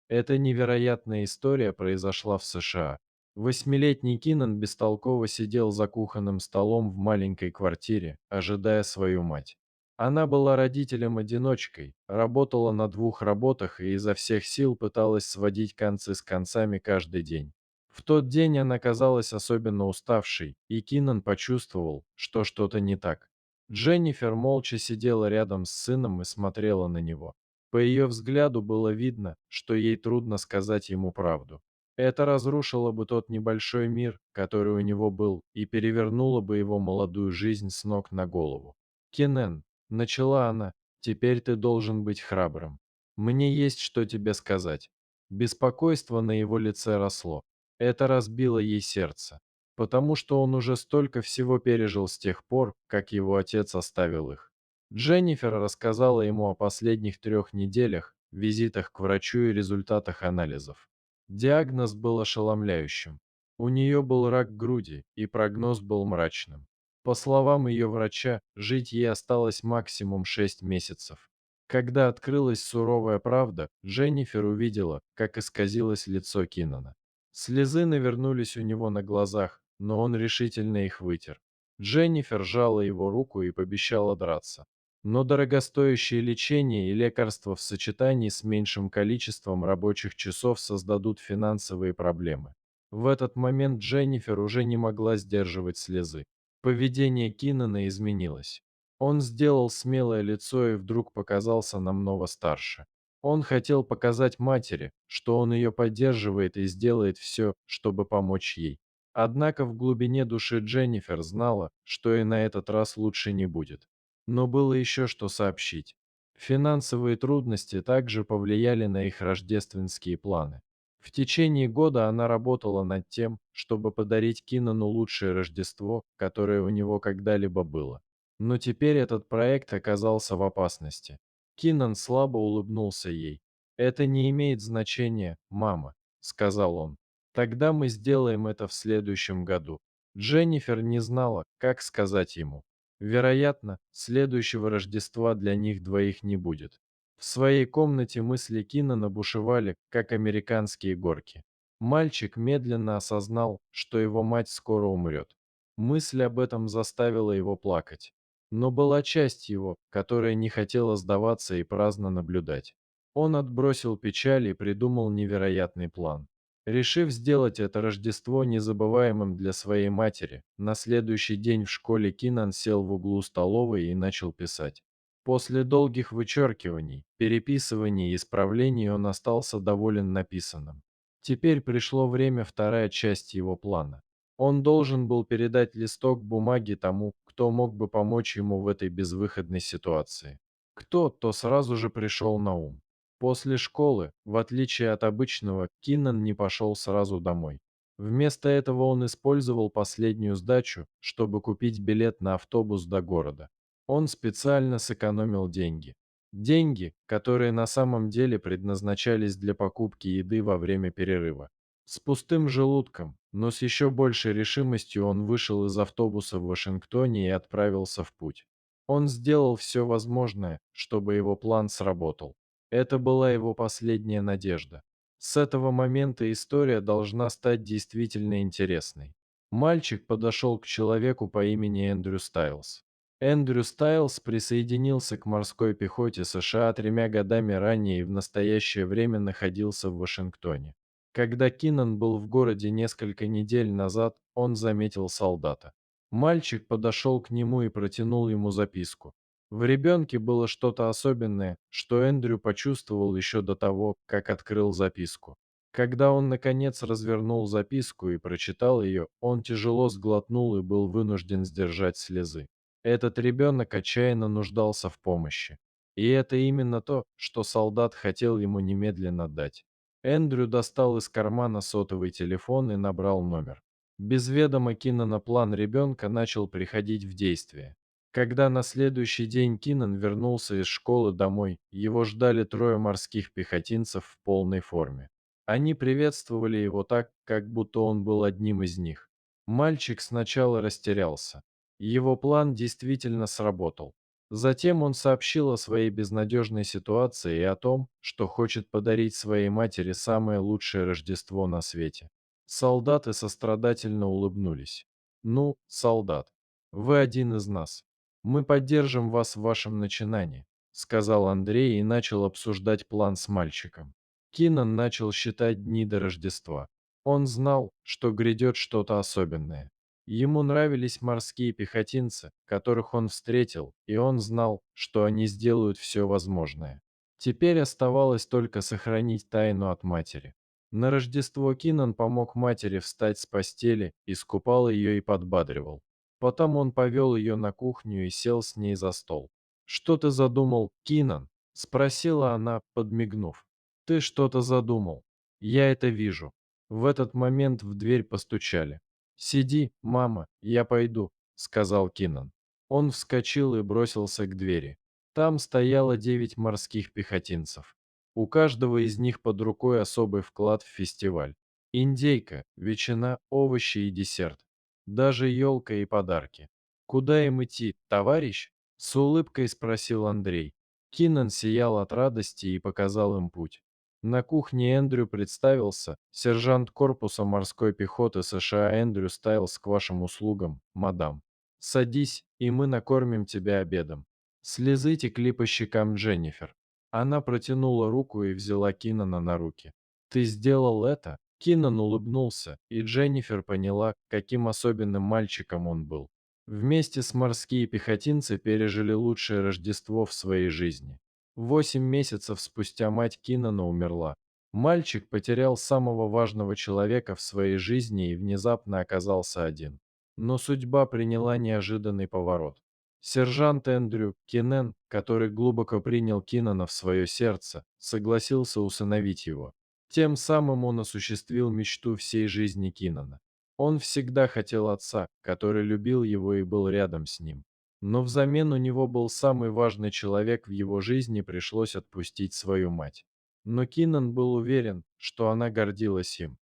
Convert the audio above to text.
Эта невероятная история произошла в США. Восьмилетний Кинан бестолково сидел за кухонным столом в маленькой квартире, ожидая свою мать. Она была родителем-одиночкой, работала на двух работах и изо всех сил пыталась сводить концы с концами каждый день. В тот день она казалась особенно уставшей, и Кинан почувствовал, что что-то не так. Дженнифер молча сидела рядом с сыном и смотрела на него. По ее взгляду было видно, что ей трудно сказать ему правду. Это разрушило бы тот небольшой мир, который у него был, и перевернуло бы его молодую жизнь с ног на голову. «Кинен», — начала она, — «теперь ты должен быть храбрым. Мне есть что тебе сказать». Беспокойство на его лице росло. Это разбило ей сердце, потому что он уже столько всего пережил с тех пор, как его отец оставил их. Дженнифер рассказала ему о последних 3 неделях, визитах к врачу и результатах анализов. Диагноз был ошеломляющим. У нее был рак груди, и прогноз был мрачным. По словам ее врача, жить ей осталось максимум 6 месяцев. Когда открылась суровая правда, Дженнифер увидела, как исказилось лицо Кинана. Слезы навернулись у него на глазах, но он решительно их вытер. Дженнифер сжала его руку и пообещала драться. Но дорогостоящее лечение и лекарства в сочетании с меньшим количеством рабочих часов создадут финансовые проблемы. В этот момент Дженнифер уже не могла сдерживать слезы. Поведение Кинана изменилось. Он сделал смелое лицо и вдруг показался намного старше. Он хотел показать матери, что он ее поддерживает и сделает все, чтобы помочь ей. Однако в глубине души Дженнифер знала, что и на этот раз лучше не будет. Но было еще что сообщить. Финансовые трудности также повлияли на их рождественские планы. В течение года она работала над тем, чтобы подарить Кинану лучшее Рождество, которое у него когда-либо было. Но теперь этот проект оказался в опасности. Кинан слабо улыбнулся ей. «Это не имеет значения, мама», — сказал он. «Тогда мы сделаем это в следующем году». Дженнифер не знала, как сказать ему. Вероятно, следующего Рождества для них двоих не будет. В своей комнате мысли Кинана бушевали, как американские горки. Мальчик медленно осознал, что его мать скоро умрет. Мысль об этом заставила его плакать. Но была часть его, которая не хотела сдаваться и праздно наблюдать. Он отбросил печаль и придумал невероятный план. Решив сделать это Рождество незабываемым для своей матери, на следующий день в школе Кинан сел в углу столовой и начал писать. После долгих вычеркиваний, переписываний и исправлений он остался доволен написанным. Теперь пришло время вторая часть его плана. Он должен был передать листок бумаги тому, кто мог бы помочь ему в этой безвыходной ситуации. Кто, то сразу же пришел на ум. После школы, в отличие от обычного, Киннан не пошел сразу домой. Вместо этого он использовал последнюю сдачу, чтобы купить билет на автобус до города. Он специально сэкономил деньги. Деньги, которые на самом деле предназначались для покупки еды во время перерыва. С пустым желудком, но с еще большей решимостью он вышел из автобуса в Вашингтоне и отправился в путь. Он сделал все возможное, чтобы его план сработал. Это была его последняя надежда. С этого момента история должна стать действительно интересной. Мальчик подошел к человеку по имени Эндрю Стайлз. Эндрю Стайлз присоединился к морской пехоте США 3 годами ранее и в настоящее время находился в Вашингтоне. Когда Кинан был в городе несколько недель назад, он заметил солдата. Мальчик подошел к нему и протянул ему записку. В ребенке было что-то особенное, что Эндрю почувствовал еще до того, как открыл записку. Когда он, наконец, развернул записку и прочитал ее, он тяжело сглотнул и был вынужден сдержать слезы. Этот ребенок отчаянно нуждался в помощи. И это именно то, что солдат хотел ему немедленно дать. Эндрю достал из кармана сотовый телефон и набрал номер. Без ведома Кинана план ребенка начал приходить в действие. Когда на следующий день Кинан вернулся из школы домой, его ждали 3 морских пехотинцев в полной форме. Они приветствовали его так, как будто он был одним из них. Мальчик сначала растерялся. Его план действительно сработал. Затем он сообщил о своей безнадежной ситуации и о том, что хочет подарить своей матери самое лучшее Рождество на свете. Солдаты сострадательно улыбнулись. «Ну, солдат, вы один из нас. Мы поддержим вас в вашем начинании», — сказал Андрей и начал обсуждать план с мальчиком. Кинан начал считать дни до Рождества. Он знал, что грядет что-то особенное. Ему нравились морские пехотинцы, которых он встретил, и он знал, что они сделают все возможное. Теперь оставалось только сохранить тайну от матери. На Рождество Кинан помог матери встать с постели, искупал ее и подбадривал. Потом он повел ее на кухню и сел с ней за стол. «Что ты задумал, Кинан?» — спросила она, подмигнув. «Ты что-то задумал. Я это вижу». В этот момент в дверь постучали. «Сиди, мама, я пойду», — сказал Кинан. Он вскочил и бросился к двери. Там стояло 9 морских пехотинцев. У каждого из них под рукой особый вклад в фестиваль. Индейка, ветчина, овощи и десерт. Даже елка и подарки. «Куда им идти, товарищ?» — с улыбкой спросил Андрей. Кинан сиял от радости и показал им путь. На кухне Эндрю представился, сержант корпуса морской пехоты США Эндрю Стайлс к вашим услугам, мадам. Садись, и мы накормим тебя обедом. Слезы текли по щекам Дженнифер. Она протянула руку и взяла Кинана на руки. «Ты сделал это?» Кинан улыбнулся, и Дженнифер поняла, каким особенным мальчиком он был. Вместе с морские пехотинцы пережили лучшее Рождество в своей жизни. 8 месяцев спустя мать Кинана умерла. Мальчик потерял самого важного человека в своей жизни и внезапно оказался один. Но судьба приняла неожиданный поворот. Сержант Эндрю Киннен, который глубоко принял Кинана в свое сердце, согласился усыновить его. Тем самым он осуществил мечту всей жизни Кинана. Он всегда хотел отца, который любил его и был рядом с ним. Но взамен у него был самый важный человек в его жизни, пришлось отпустить свою мать. Но Кинан был уверен, что она гордилась им.